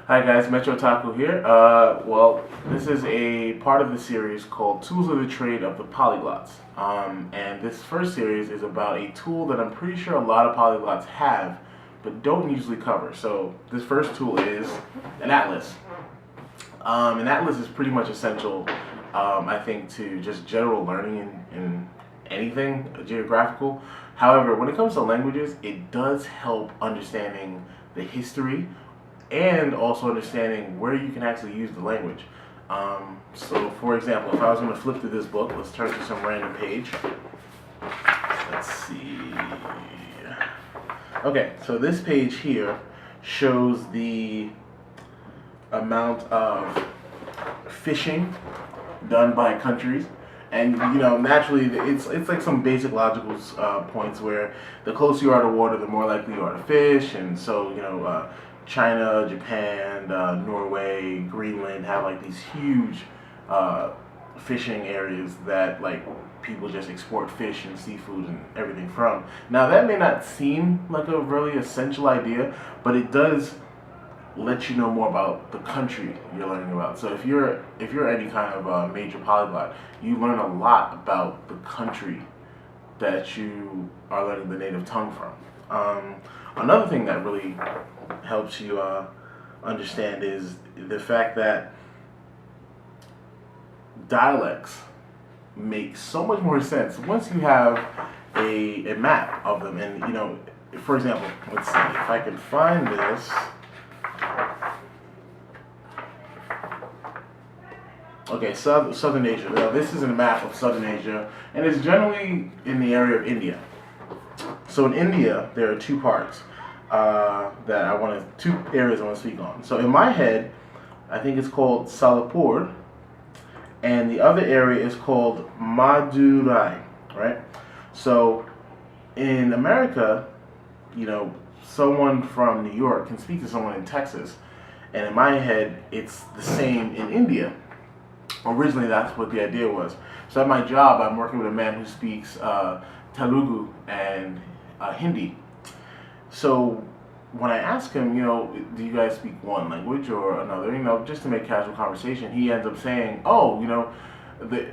Hi guys, Metro Taco here. This is a part of the series called Tools of the Trade of the Polyglots. And this first series is about a tool that I'm pretty sure a lot of polyglots have, but don't usually cover. So this first tool is an atlas. An atlas is pretty much essential, I think, to just general learning in anything geographical. However, when it comes to languages, it does help understanding the history and also understanding where you can actually use the language. So, for example, if I was going to flip through this book, let's turn to some random page. Let's see. Okay, so this page here shows the amount of fishing done by countries. And naturally, it's like some basic logical points where the closer you are to water, the more likely you are to fish. And so, China, Japan, Norway, Greenland have like these huge fishing areas that like people just export fish and seafood and everything from. Now that may not seem like a really essential idea, but it does let you know more about the country you're learning about. So if you're any kind of major polyglot, you learn a lot about the country that you are learning the native tongue from. Another thing that really helps you understand is the fact that dialects make so much more sense once you have a map of them. And for example, let's see if I can find this. Okay, Southern Asia. Now, this is a map of Southern Asia, and it's generally in the area of India. So in India, there are two parts two areas I want to speak on. So in my head, I think it's called Salapur, and the other area is called Madurai, right? So in America, someone from New York can speak to someone in Texas, and in my head, it's the same in India. Originally, that's what the idea was. So at my job, I'm working with a man who speaks Telugu and Hindi. So when I ask him, do you guys speak one language or another, just to make casual conversation, he ends up saying, oh,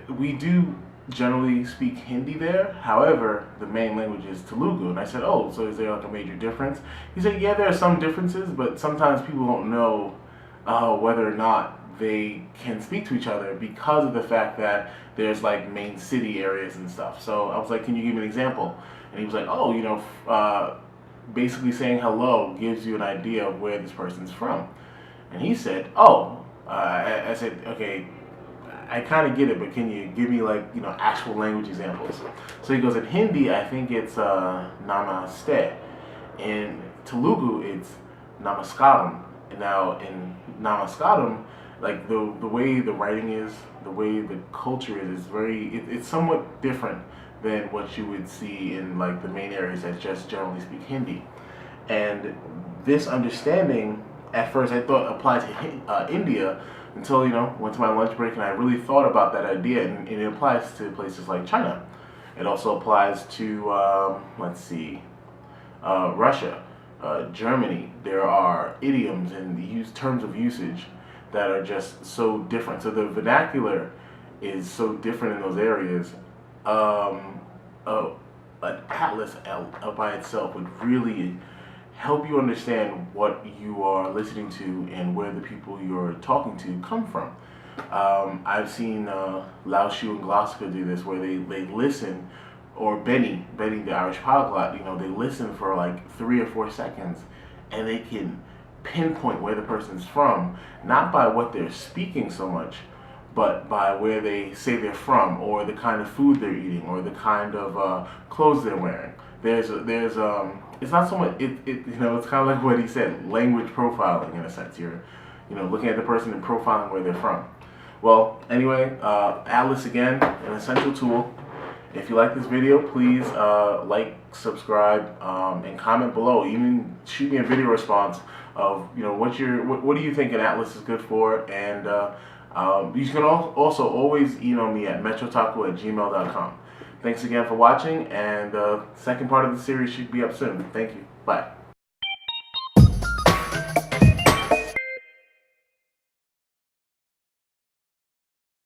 we do generally speak Hindi there. However, the main language is Telugu. And I said, oh, so is there like a major difference? He said, yeah, there are some differences, but sometimes people don't know whether or not they can speak to each other because of the fact that there's like main city areas and stuff. So I was like, can you give me an example? And he was like, oh, basically saying hello gives you an idea of where this person's from. And he said, oh, I said, okay, I kind of get it, but can you give me like, actual language examples? So he goes, in Hindi, I think it's namaste. In Telugu, it's namaskaram. And now in namaskaram, like the way the writing is, the way the culture is it's somewhat different than what you would see in like the main areas that just generally speak Hindi. And this understanding, at first I thought applied to India until, went to my lunch break and I really thought about that idea, and it applies to places like China. It also applies to, Russia, Germany. There are idioms and terms of usage that are just so different. So the vernacular is so different in those areas. An atlas by itself would really help you understand what you are listening to and where the people you're talking to come from. I've seen Lao Shu and Gloucester do this, where they listen, or Benny, the Irish polyglot, they listen for like 3 or 4 seconds, and they can pinpoint where the person's from, not by what they're speaking so much, but by where they say they're from, or the kind of food they're eating, or the kind of clothes they're wearing. It's not so much, it's kind of like what he said, language profiling in a sense. You're, looking at the person and profiling where they're from. Well, anyway, Atlas again, an essential tool. If you like this video, please like, subscribe, and comment below. Even shoot me a video response of what do you think an atlas is good for, and you can also always email me at metrotaco@gmail.com. Thanks again for watching, and the second part of the series should be up soon. Thank you. Bye.